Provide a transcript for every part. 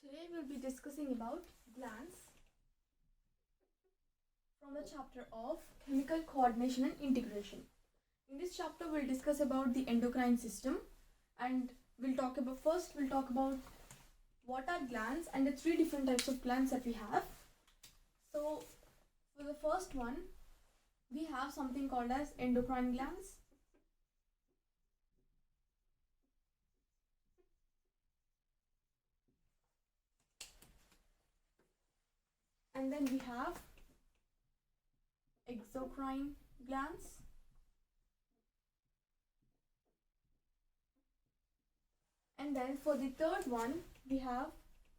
Today we'll be discussing about glands from the chapter of chemical coordination and integration. In this chapter we'll discuss about the endocrine system, and we'll talk about what are glands and the three different types of glands that we have. So for the first one, we have something called as endocrine glands. And then we have exocrine glands. And then for the third one, we have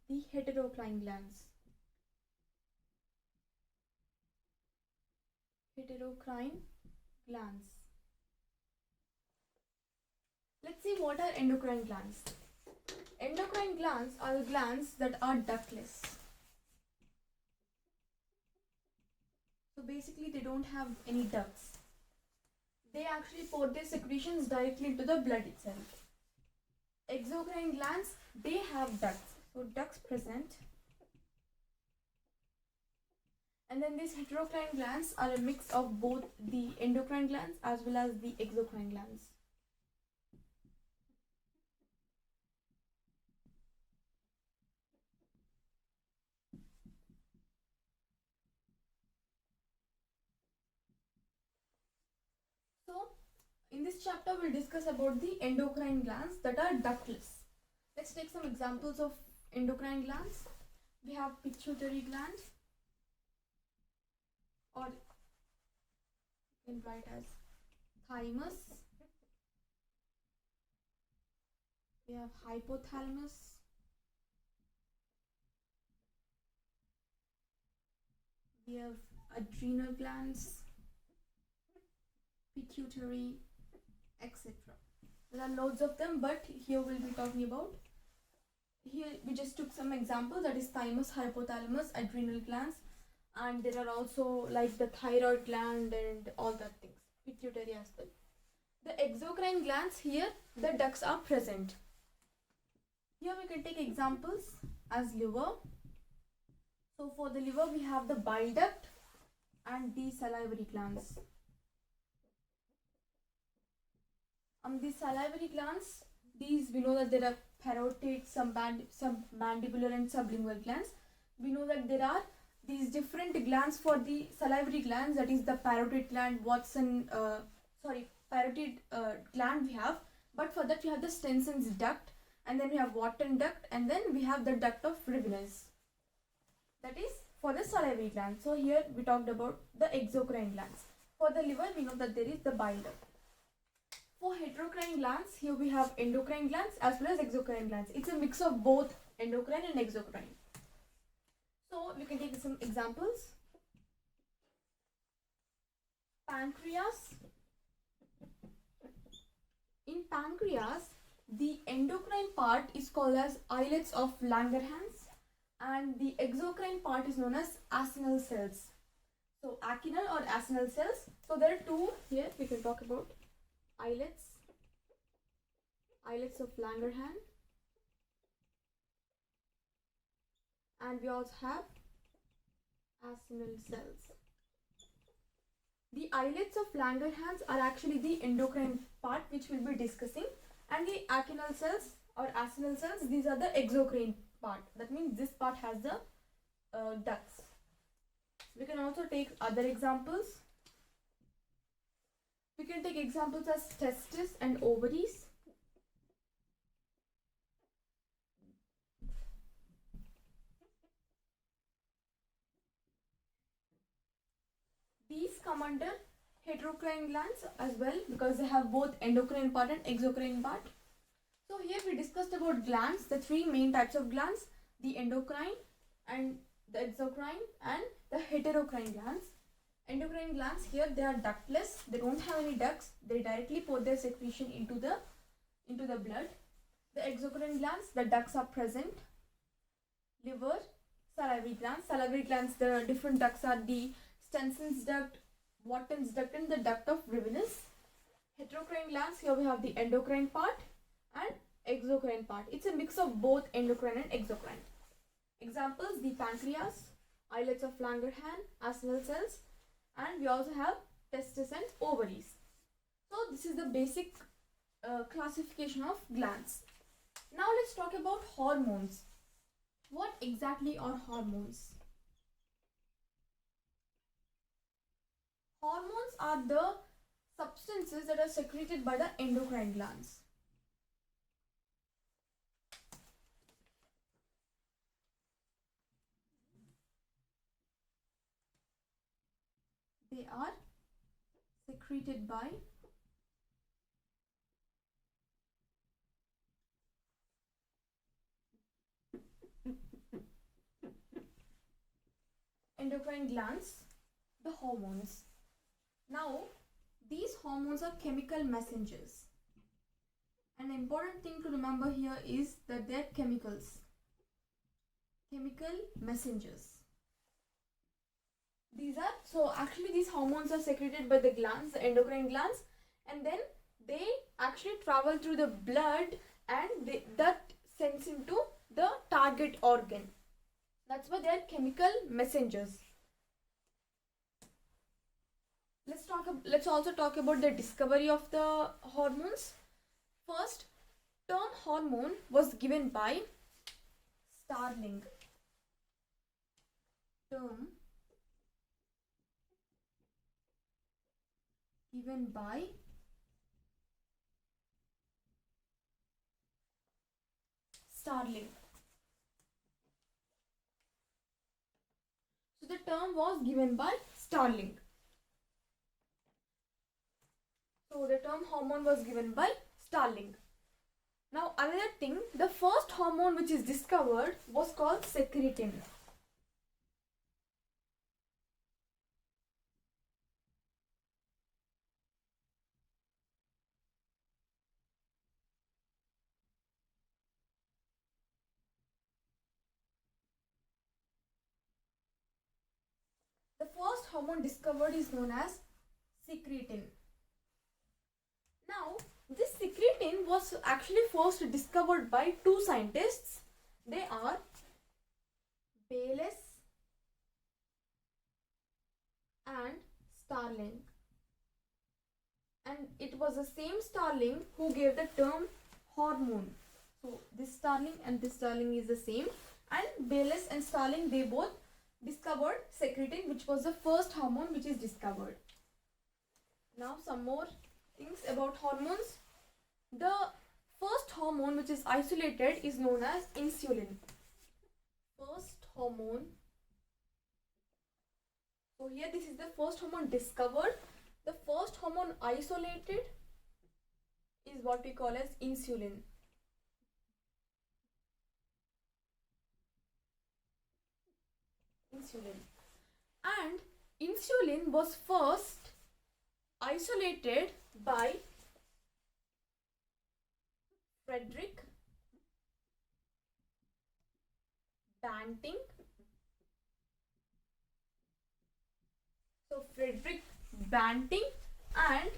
the heterocrine glands. Heterocrine glands. Let's see what are endocrine glands. Endocrine glands are the glands that are ductless. So basically they don't have any ducts. They actually pour their secretions directly into the blood itself. Exocrine glands, they have ducts. So ducts present. And then these heterocrine glands are a mix of both the endocrine glands as well as the exocrine glands. So in this chapter we'll discuss about the endocrine glands that are ductless. Let's take some examples of endocrine glands. We have pituitary gland, or you can write as thymus. We have hypothalamus. We have adrenal glands, pituitary, etc. There are loads of them, but here we'll be talking about, here we just took some examples, that is thymus, hypothalamus, adrenal glands, and there are also like the thyroid gland and all that things, pituitary as well. The exocrine glands, here the ducts are present. Here we can take examples as liver. So for the liver we have the bile duct and the salivary glands. The salivary glands, these we know that there are parotid, submandibular and sublingual glands. We know that there are these different glands for the salivary glands, that is the parotid gland, parotid gland we have, but for that we have the Stenson's duct, and then we have Wharton duct, and then we have the duct of Rivenus. That is for the salivary gland. So here we talked about the exocrine glands. For the liver we know that there is the bile duct. For heterocrine glands, here we have endocrine glands as well as exocrine glands. It's a mix of both endocrine and exocrine. So we can take some examples. Pancreas. In pancreas, the endocrine part is called as islets of Langerhans, and the exocrine part is known as acinal cells. So acinal or acinal cells. So there are two here we can talk about. Islets of Langerhans, and we also have acinal cells. The islets of Langerhans are actually the endocrine part which we'll be discussing, and the acinal cells or acinal cells, these are the exocrine part. That means this part has the ducts. We can also take other examples. We can take examples as testes and ovaries. These come under heterocrine glands as well, because they have both endocrine part and exocrine part. So here we discussed about glands, the three main types of glands, the endocrine and the exocrine and the heterocrine glands. Endocrine glands, here they are ductless, they don't have any ducts, they directly pour their secretion into the blood. The exocrine glands, the ducts are present. Liver, salivary glands, the different ducts are the Stenson's duct, Wharton's duct and the duct of Rivenus. Heterocrine glands, here we have the endocrine part and exocrine part. It's a mix of both endocrine and exocrine. Examples: the pancreas, islets of Langerhans, Acinal cells, and we also have testes and ovaries. So this is the basic classification of glands. Now let's talk about hormones. What exactly are hormones? Hormones are the substances that are secreted by the endocrine glands. They are secreted by endocrine glands, the hormones. Now, these hormones are chemical messengers. An important thing to remember here is that they are chemicals. Chemical messengers. These hormones are secreted by the glands, the endocrine glands, and then they actually travel through the blood and that sends into the target organ. That's why they are chemical messengers. Let's also talk about the discovery of the hormones. First, term hormone was given by Starling. Term given by Starling. So the term was given by Starling. So the term hormone was given by Starling. Now another thing, the first hormone which is discovered was called secretin. The first hormone discovered is known as secretin. Now, this secretin was actually first discovered by two scientists. They are Bayliss and Starling. And it was the same Starling who gave the term hormone. So, this Starling and this Starling is the same. And Bayliss and Starling, they both discovered secretin, which was the first hormone which is discovered. Now, some more things about hormones. The first hormone which is isolated is known as insulin. First hormone. So here this is the first hormone discovered. The first hormone isolated is what we call as insulin. And insulin was first isolated by Frederick Banting. So Frederick Banting and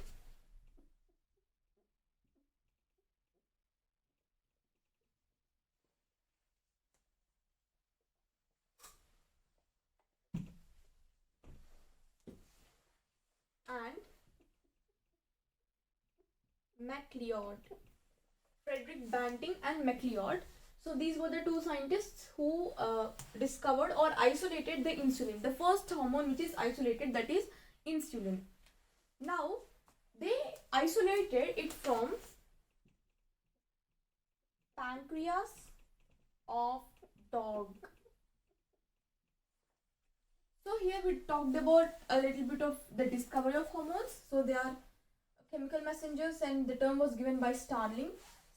MacLeod. Frederick Banting and MacLeod. So these were the two scientists who discovered or isolated the insulin. The first hormone which is isolated, that is insulin. Now they isolated it from pancreas of dog. So here we talked about a little bit of the discovery of hormones. So they are chemical messengers and the term was given by Starling.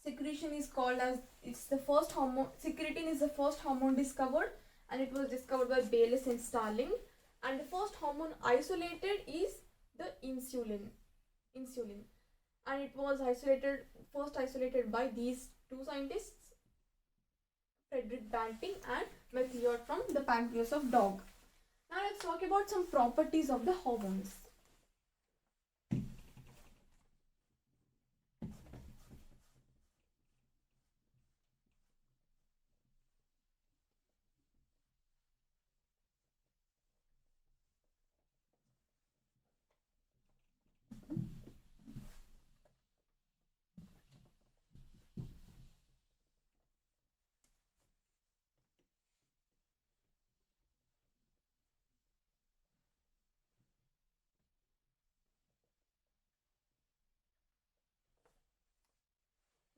Secretion is called as, it's the first hormone, secretin is the first hormone discovered and it was discovered by Bayliss and Starling. And the first hormone isolated is the insulin. And it was first isolated by these two scientists, Frederick Banting and MacLeod, from the pancreas of dog. Now let's talk about some properties of the hormones.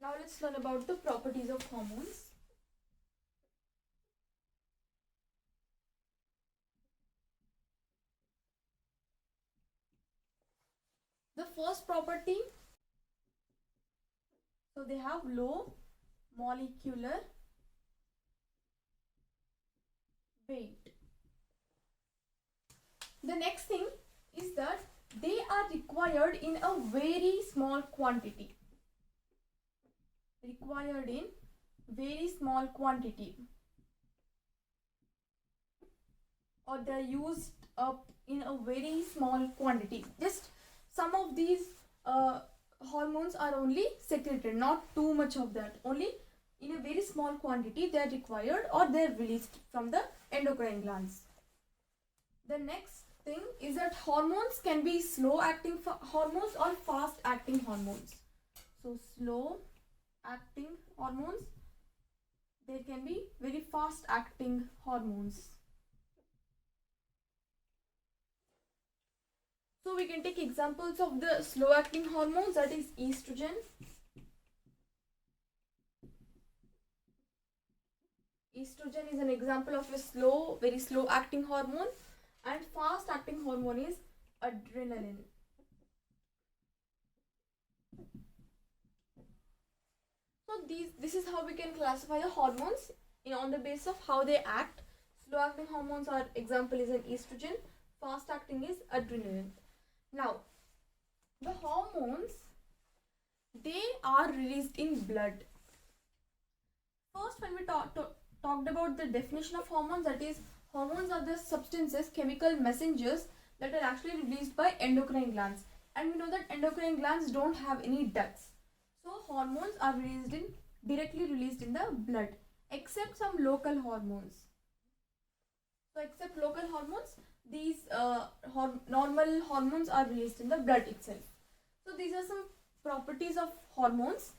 Now let's learn about the properties of hormones. The first property, so they have low molecular weight. The next thing is that they are required in a very small quantity. Required in very small quantity, or they're used up in a very small quantity. Just some of these hormones are only secreted, not too much of that, only in a very small quantity they are required, or they are released from the endocrine glands. The next thing is that hormones can be slow acting hormones or fast acting hormones. So slow acting hormones, they can be very fast acting hormones. So we can take examples of the slow acting hormones, that is estrogen. Estrogen is an example of a very slow acting hormone, and fast acting hormone is adrenaline. So this is how we can classify the hormones on the basis of how they act. Slow acting hormones are, example is an estrogen, fast acting is adrenaline. Now, the hormones, they are released in blood. First, when we talked about the definition of hormones, that is, hormones are the substances, chemical messengers that are actually released by endocrine glands. And we know that endocrine glands don't have any ducts. So hormones are directly released in the blood, except some local hormones. So except local hormones, these normal hormones are released in the blood itself. So these are some properties of hormones.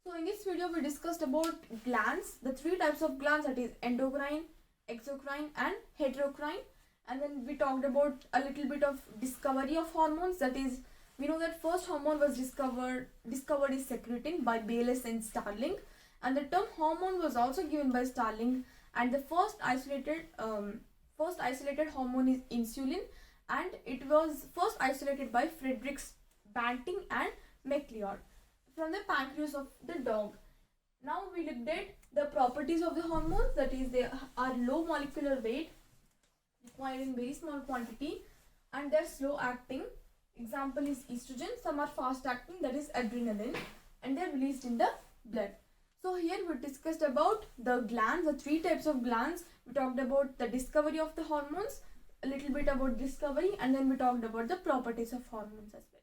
So in this video we discussed about glands, the three types of glands, that is endocrine, exocrine and heterocrine. And then we talked about a little bit of discovery of hormones, that is, we know that first hormone was discovered is secretin by Bayliss and Starling, and the term hormone was also given by Starling, and the first isolated hormone is insulin, and it was first isolated by Fredericks Banting and MacLeod from the pancreas of the dog. Now we looked at the properties of the hormones, that is, they are low molecular weight, required in very small quantity, and they're slow acting. Example is estrogen. Some are fast acting, that is adrenaline, and they're released in the blood. So here we discussed about the glands, the three types of glands. We talked about the discovery of the hormones, a little bit about discovery, and then we talked about the properties of hormones as well.